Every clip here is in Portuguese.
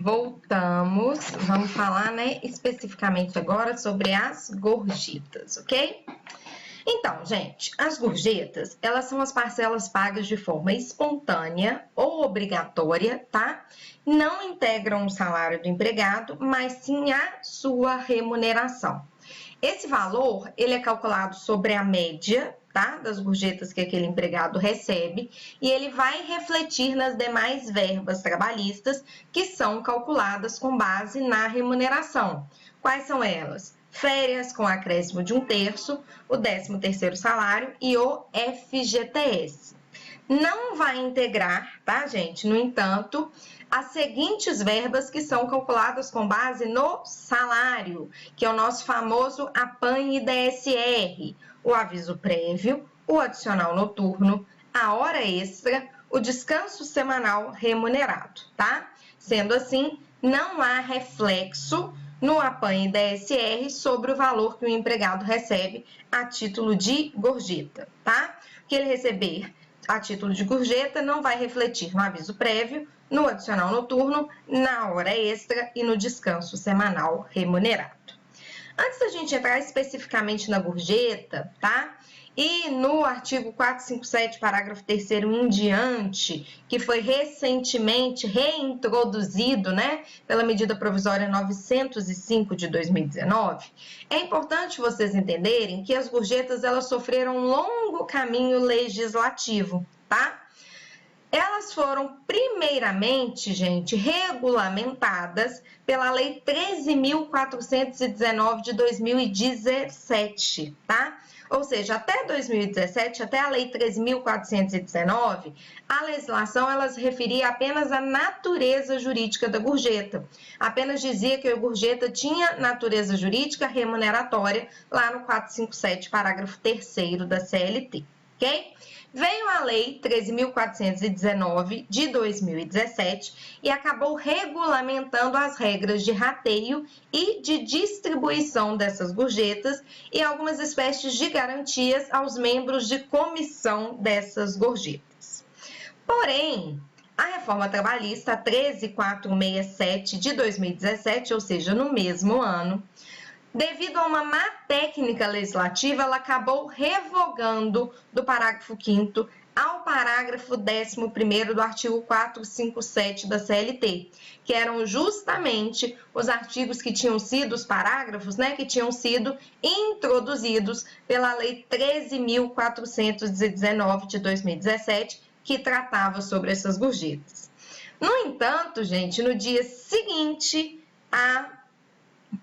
Voltamos. Vamos falar, né, especificamente agora sobre as gorjetas, ok? Então, gente, as gorjetas, elas são as parcelas pagas de forma espontânea ou obrigatória, tá? Não integram o salário do empregado, mas sim a sua remuneração. Esse valor, ele é calculado sobre a média, tá? Das gorjetas que aquele empregado recebe e ele vai refletir nas demais verbas trabalhistas que são calculadas com base na remuneração. Quais são elas? Férias com acréscimo de 1/3, o 13º salário e o FGTS. Não vai integrar, tá, gente? No entanto, as seguintes verbas que são calculadas com base no salário, que é o nosso famoso APAN-IDSR, o aviso prévio, o adicional noturno, a hora extra, o descanso semanal remunerado, tá? Sendo assim, não há reflexo no APAN-IDSR sobre o valor que o empregado recebe a título de gorjeta, tá? O que ele receber a título de gorjeta não vai refletir no aviso prévio, no adicional noturno, na hora extra e no descanso semanal remunerado. Antes da gente entrar especificamente na gorjeta, tá? E no artigo 457, parágrafo 3º em diante, que foi recentemente reintroduzido, né, pela medida provisória 905 de 2019, é importante vocês entenderem que as gorjetas, elas sofreram um longo caminho legislativo, tá? Elas foram primeiramente, gente, regulamentadas pela Lei 13.419 de 2017, tá? Ou seja, até 2017, até a Lei 13.419, a legislação ela se referia apenas à natureza jurídica da gorjeta. Apenas dizia que a gorjeta tinha natureza jurídica remuneratória lá no 457, parágrafo 3º da CLT, ok? Veio a Lei 13.419 de 2017 e acabou regulamentando as regras de rateio e de distribuição dessas gorjetas e algumas espécies de garantias aos membros de comissão dessas gorjetas. Porém, a reforma trabalhista 13.467 de 2017, ou seja, no mesmo ano, devido a uma má técnica legislativa, ela acabou revogando do parágrafo 5º ao parágrafo 11º do artigo 457 da CLT, que eram justamente os artigos que tinham sido, os parágrafos, né, que tinham sido introduzidos pela Lei 13.419 de 2017, que tratava sobre essas gorjetas. No entanto, gente, no dia seguinte à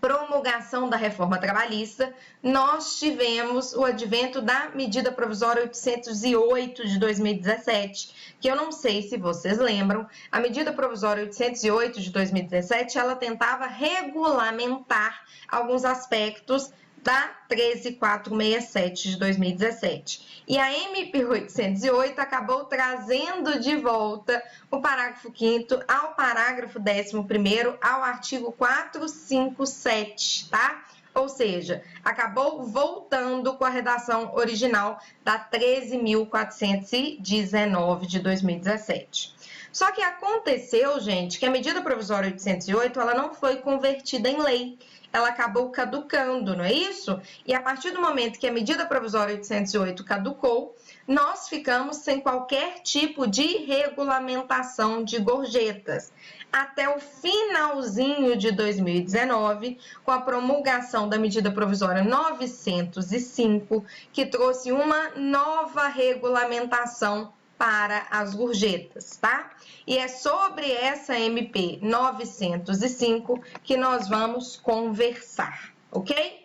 promulgação da reforma trabalhista, nós tivemos o advento da medida provisória 808 de 2017, que eu não sei se vocês lembram, a medida provisória 808 de 2017, ela tentava regulamentar alguns aspectos da 13.467 de 2017. E a MP 808 acabou trazendo de volta o parágrafo 5º ao parágrafo 11º ao artigo 457, tá? Ou seja, acabou voltando com a redação original da 13.419 de 2017. Só que aconteceu, gente, que a medida provisória 808, ela não foi convertida em lei. Ela acabou caducando, não é isso? E a partir do momento que a medida provisória 808 caducou, nós ficamos sem qualquer tipo de regulamentação de gorjetas. Até o finalzinho de 2019, com a promulgação da medida provisória 905, que trouxe uma nova regulamentação para as gorjetas, tá? E é sobre essa MP 905 que nós vamos conversar, ok?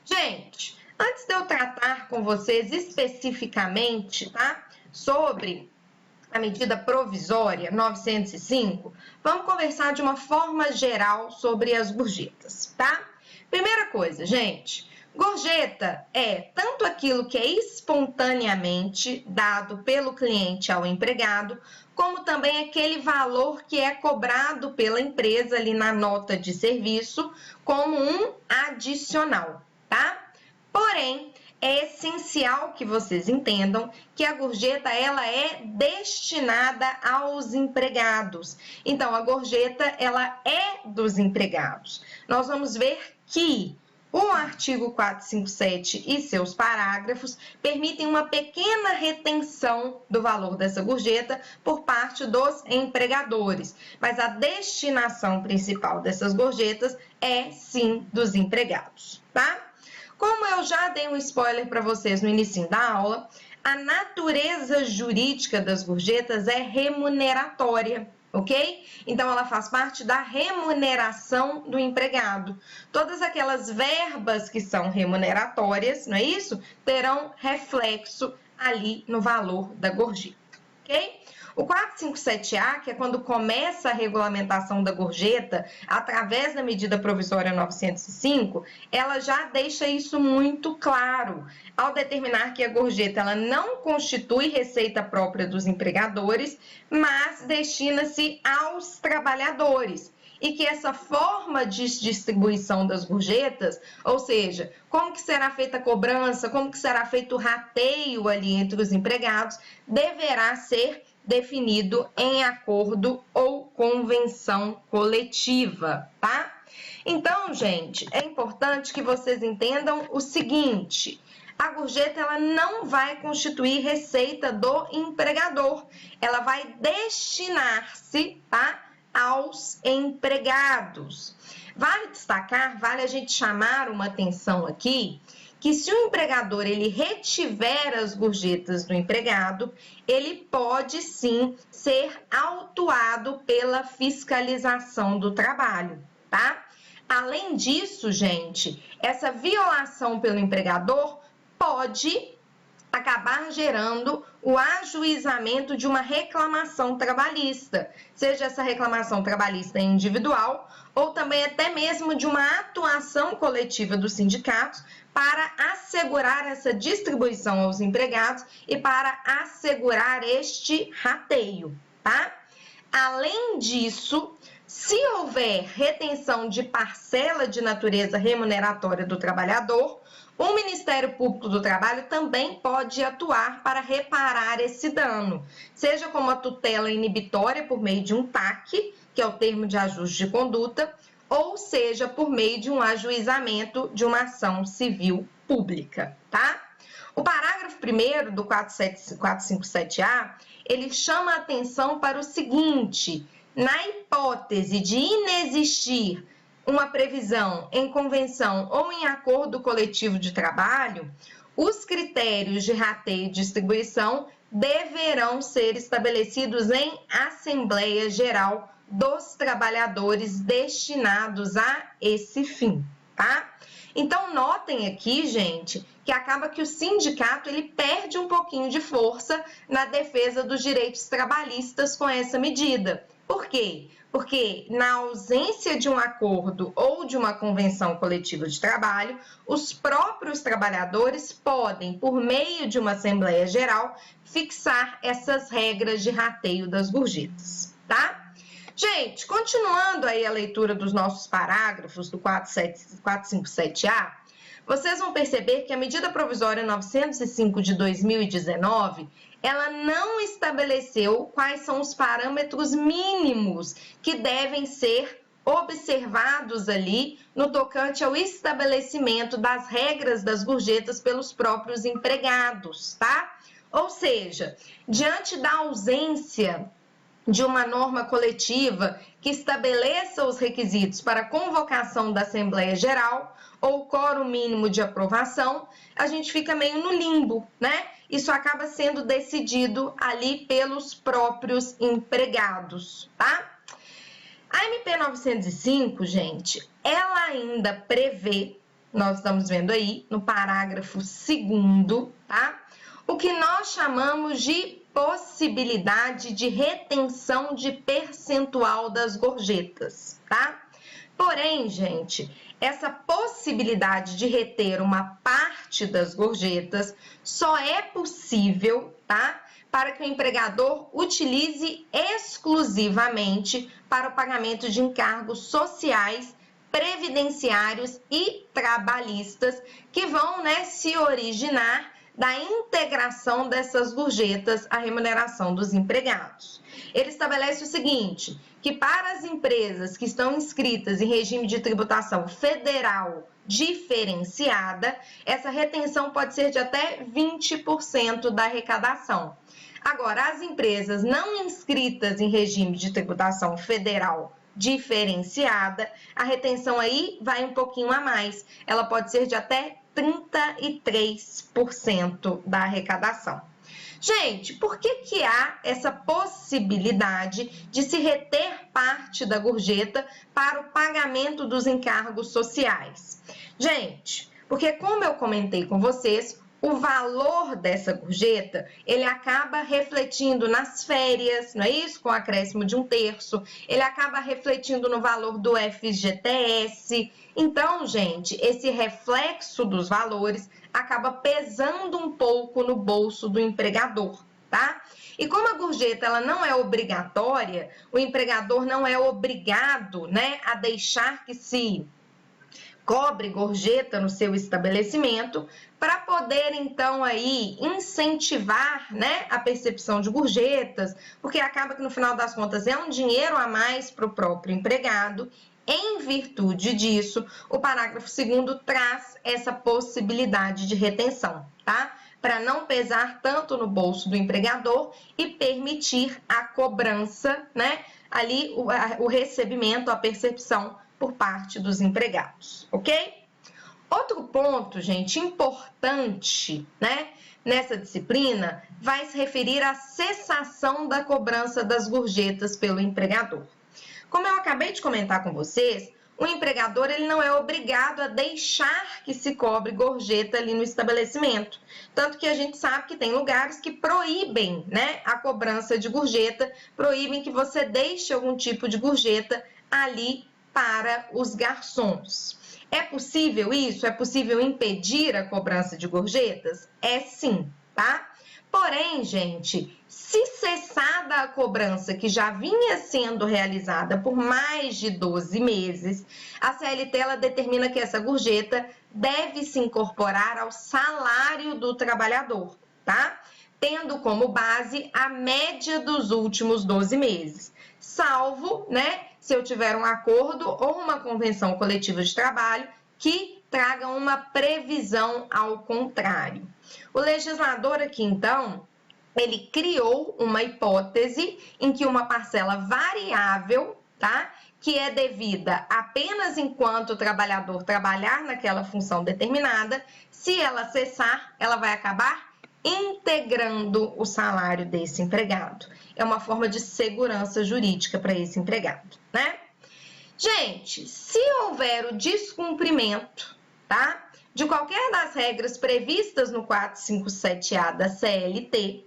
Gente, antes de eu tratar com vocês especificamente, tá? Sobre a medida provisória 905, vamos conversar de uma forma geral sobre as gorjetas, tá? Primeira coisa, gente, gorjeta é tanto aquilo que é espontaneamente dado pelo cliente ao empregado, como também aquele valor que é cobrado pela empresa ali na nota de serviço como um adicional, tá? Porém, é essencial que vocês entendam que a gorjeta ela é destinada aos empregados. Então, a gorjeta ela é dos empregados. Nós vamos ver que o artigo 457 e seus parágrafos permitem uma pequena retenção do valor dessa gorjeta por parte dos empregadores, mas a destinação principal dessas gorjetas é sim dos empregados, tá? Como eu já dei um spoiler para vocês no início da aula, a natureza jurídica das gorjetas é remuneratória, ok? Então, ela faz parte da remuneração do empregado. Todas aquelas verbas que são remuneratórias, não é isso? Terão reflexo ali no valor da gorjeta, ok? O 457A, que é quando começa a regulamentação da gorjeta, através da medida provisória 905, ela já deixa isso muito claro, ao determinar que a gorjeta ela não constitui receita própria dos empregadores, mas destina-se aos trabalhadores. E que essa forma de distribuição das gorjetas, ou seja, como que será feita a cobrança, como que será feito o rateio ali entre os empregados, deverá ser definido em acordo ou convenção coletiva, tá? Então, gente, é importante que vocês entendam o seguinte: a gorjeta ela não vai constituir receita do empregador, ela vai destinar-se, tá, aos empregados. Vale destacar, vale a gente chamar uma atenção aqui, que se o empregador ele retiver as gorjetas do empregado, ele pode sim ser autuado pela fiscalização do trabalho, tá? Além disso, gente, essa violação pelo empregador pode acabar gerando o ajuizamento de uma reclamação trabalhista, seja essa reclamação trabalhista individual ou também até mesmo de uma atuação coletiva dos sindicatos para assegurar essa distribuição aos empregados e para assegurar este rateio, tá? Além disso, se houver retenção de parcela de natureza remuneratória do trabalhador, o Ministério Público do Trabalho também pode atuar para reparar esse dano, seja como a tutela inibitória por meio de um TAC, que é o termo de ajuste de conduta, ou seja, por meio de um ajuizamento de uma ação civil pública, tá? O parágrafo 1º do 457A, ele chama a atenção para o seguinte: na hipótese de inexistir uma previsão em convenção ou em acordo coletivo de trabalho, os critérios de rateio e distribuição deverão ser estabelecidos em Assembleia Geral dos trabalhadores destinados a esse fim, tá? Então, notem aqui, gente, que acaba que o sindicato ele perde um pouquinho de força na defesa dos direitos trabalhistas com essa medida. Por quê? Porque na ausência de um acordo ou de uma convenção coletiva de trabalho, os próprios trabalhadores podem, por meio de uma Assembleia Geral, fixar essas regras de rateio das gorjetas, tá? Gente, continuando aí a leitura dos nossos parágrafos do 457A, vocês vão perceber que a medida provisória 905 de 2019, ela não estabeleceu quais são os parâmetros mínimos que devem ser observados ali no tocante ao estabelecimento das regras das gorjetas pelos próprios empregados, tá? Ou seja, diante da ausência de uma norma coletiva que estabeleça os requisitos para a convocação da Assembleia Geral ou quórum mínimo de aprovação, a gente fica meio no limbo, né? Isso acaba sendo decidido ali pelos próprios empregados, tá? A MP 905, gente, ela ainda prevê, nós estamos vendo aí no parágrafo 2º, tá? O que nós chamamos de possibilidade de retenção de percentual das gorjetas, tá? Porém, gente, essa possibilidade de reter uma parte das gorjetas só é possível, tá? Para que o empregador utilize exclusivamente para o pagamento de encargos sociais previdenciários e trabalhistas que vão, né, se originar da integração dessas gorjetas à remuneração dos empregados. Ele estabelece o seguinte, que para as empresas que estão inscritas em regime de tributação federal diferenciada, essa retenção pode ser de até 20% da arrecadação. Agora, as empresas não inscritas em regime de tributação federal diferenciada, a retenção aí vai um pouquinho a mais. Ela pode ser de até 33% da arrecadação. Gente, por que há essa possibilidade de se reter parte da gorjeta para o pagamento dos encargos sociais? Gente, porque como eu comentei com vocês, o valor dessa gorjeta, ele acaba refletindo nas férias, não é isso? Com acréscimo de 1/3, ele acaba refletindo no valor do FGTS. Então, gente, esse reflexo dos valores acaba pesando um pouco no bolso do empregador, tá? E como a gorjeta ela não é obrigatória, o empregador não é obrigado, né, a deixar que se cobre gorjeta no seu estabelecimento, para poder então aí incentivar, né, a percepção de gorjetas, porque acaba que no final das contas é um dinheiro a mais para o próprio empregado. Em virtude disso, o parágrafo 2º traz essa possibilidade de retenção, tá? Para não pesar tanto no bolso do empregador e permitir a cobrança, né, ali o recebimento, a percepção por parte dos empregados, ok? Outro ponto, gente, importante, né, nessa disciplina, vai se referir à cessação da cobrança das gorjetas pelo empregador. Como eu acabei de comentar com vocês, o empregador ele não é obrigado a deixar que se cobre gorjeta ali no estabelecimento. Tanto que a gente sabe que tem lugares que proíbem, né, a cobrança de gorjeta, proíbem que você deixe algum tipo de gorjeta ali para os garçons. É possível isso? É possível impedir a cobrança de gorjetas? É sim, tá? Porém, gente, se cessada a cobrança que já vinha sendo realizada por mais de 12 meses, a CLT ela determina que essa gorjeta deve se incorporar ao salário do trabalhador, tá? Tendo como base a média dos últimos 12 meses, salvo, né, se eu tiver um acordo ou uma convenção coletiva de trabalho que traga uma previsão ao contrário. O legislador aqui, então, ele criou uma hipótese em que uma parcela variável, tá, que é devida apenas enquanto o trabalhador trabalhar naquela função determinada, se ela cessar, ela vai acabar integrando o salário desse empregado. É uma forma de segurança jurídica para esse empregado, né? Gente, se houver o descumprimento, tá, de qualquer das regras previstas no 457-A da CLT,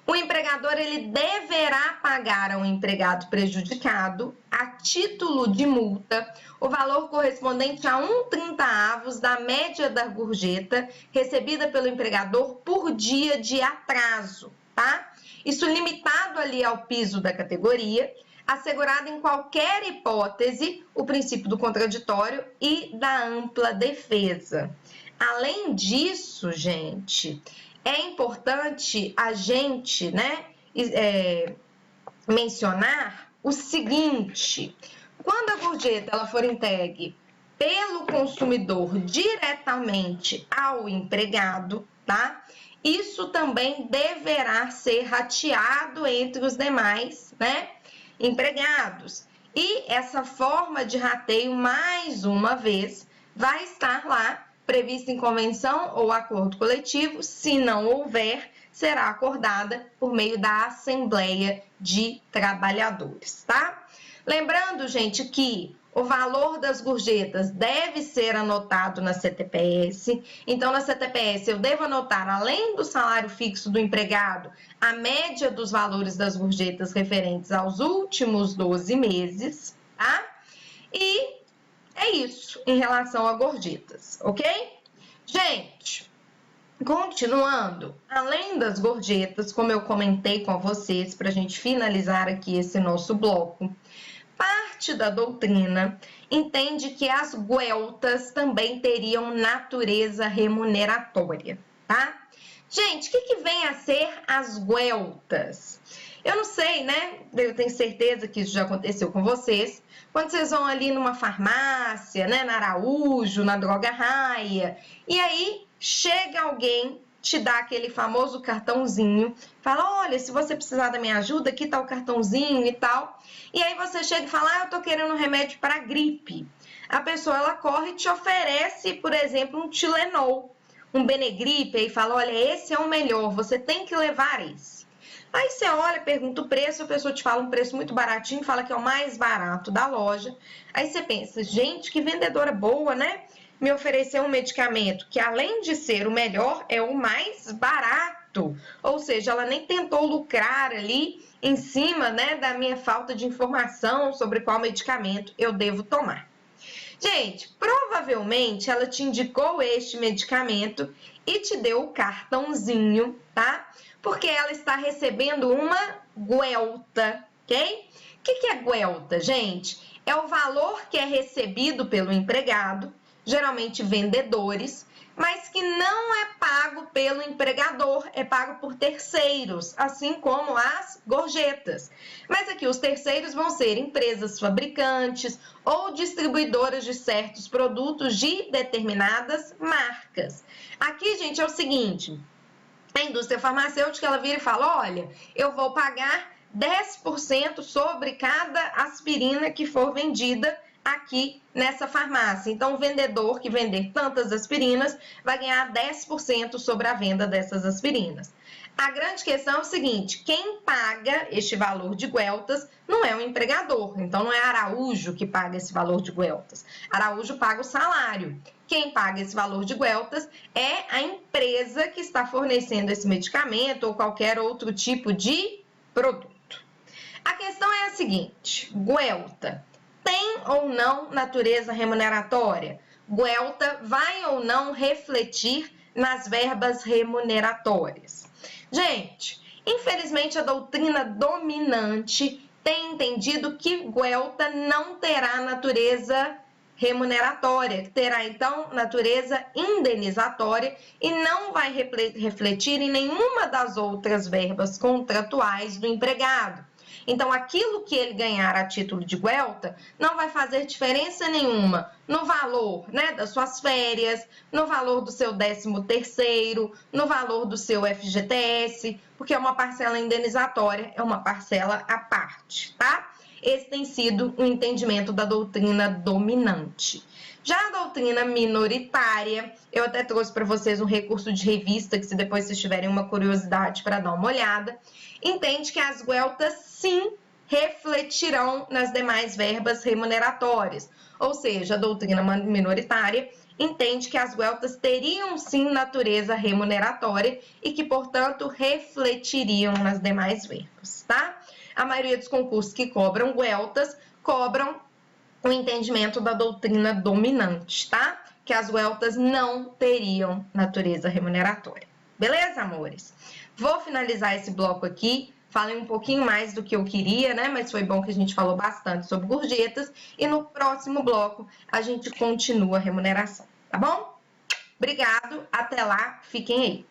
o empregador ele deverá pagar ao empregado prejudicado, a título de multa, o valor correspondente a 1/30 da média da gorjeta recebida pelo empregador por dia de atraso, tá? Isso limitado ali ao piso da categoria, assegurado em qualquer hipótese o princípio do contraditório e da ampla defesa. Além disso, gente, é importante a gente, né, mencionar o seguinte: quando a gorjeta ela for entregue pelo consumidor diretamente ao empregado, tá? Isso também deverá ser rateado entre os demais, né, empregados. E essa forma de rateio, mais uma vez, vai estar lá prevista em convenção ou acordo coletivo. Se não houver, será acordada por meio da Assembleia de Trabalhadores, tá? Lembrando, gente, que o valor das gorjetas deve ser anotado na CTPS. Então, na CTPS, eu devo anotar, além do salário fixo do empregado, a média dos valores das gorjetas referentes aos últimos 12 meses, tá? E é isso em relação a gorjetas, ok? Gente, continuando, além das gorjetas, como eu comentei com vocês, para a gente finalizar aqui esse nosso bloco, parte parte da doutrina entende que as gueltas também teriam natureza remuneratória, tá? Gente, o que vem a ser as gueltas? Eu não sei, né? Eu tenho certeza que isso já aconteceu com vocês. Quando vocês vão ali numa farmácia, né, na Araújo, na Droga Raia, e aí chega alguém, te dá aquele famoso cartãozinho, fala, olha, se você precisar da minha ajuda, aqui tá o cartãozinho e tal. E aí você chega e fala, eu tô querendo um remédio para gripe. A pessoa, ela corre e te oferece, por exemplo, um Tilenol, um Benegripe, e fala, olha, esse é o melhor, você tem que levar esse. Aí você olha, pergunta o preço, a pessoa te fala um preço muito baratinho, fala que é o mais barato da loja. Aí você pensa, gente, que vendedora boa, né? Me ofereceu um medicamento que, além de ser o melhor, é o mais barato. Ou seja, ela nem tentou lucrar ali em cima, né, da minha falta de informação sobre qual medicamento eu devo tomar. Gente, provavelmente ela te indicou este medicamento e te deu o cartãozinho, tá? Porque ela está recebendo uma guelta, ok? O que é guelta, gente? É o valor que é recebido pelo empregado, geralmente vendedores, mas que não é pago pelo empregador, é pago por terceiros, assim como as gorjetas. Mas aqui os terceiros vão ser empresas fabricantes ou distribuidoras de certos produtos de determinadas marcas. Aqui, gente, é o seguinte, a indústria farmacêutica, ela vira e fala, olha, eu vou pagar 10% sobre cada aspirina que for vendida aqui nessa farmácia. Então, o vendedor que vender tantas aspirinas vai ganhar 10% sobre a venda dessas aspirinas. A grande questão é o seguinte, quem paga este valor de gueltas não é o empregador, então não é Araújo que paga esse valor de gueltas. Araújo paga o salário. Quem paga esse valor de gueltas é a empresa que está fornecendo esse medicamento ou qualquer outro tipo de produto. A questão é a seguinte, guelta tem ou não natureza remuneratória? Guelta vai ou não refletir nas verbas remuneratórias? Gente, infelizmente a doutrina dominante tem entendido que guelta não terá natureza remuneratória, que terá então natureza indenizatória e não vai refletir em nenhuma das outras verbas contratuais do empregado. Então, aquilo que ele ganhar a título de guelta não vai fazer diferença nenhuma no valor, né, das suas férias, no valor do seu 13º, no valor do seu FGTS, porque é uma parcela indenizatória, é uma parcela à parte, tá? Esse tem sido o entendimento da doutrina dominante. Já a doutrina minoritária, eu até trouxe para vocês um recurso de revista, que se depois vocês tiverem uma curiosidade para dar uma olhada, entende que as gueltas sim refletirão nas demais verbas remuneratórias. Ou seja, a doutrina minoritária entende que as gueltas teriam sim natureza remuneratória e que, portanto, refletiriam nas demais verbas, tá? A maioria dos concursos que cobram gueltas cobram o entendimento da doutrina dominante, tá? Que as gueltas não teriam natureza remuneratória. Beleza, amores? Vou finalizar esse bloco aqui. Falei um pouquinho mais do que eu queria, né? Mas foi bom que a gente falou bastante sobre gorjetas. E no próximo bloco a gente continua a remuneração, tá bom? Obrigado, até lá, fiquem aí.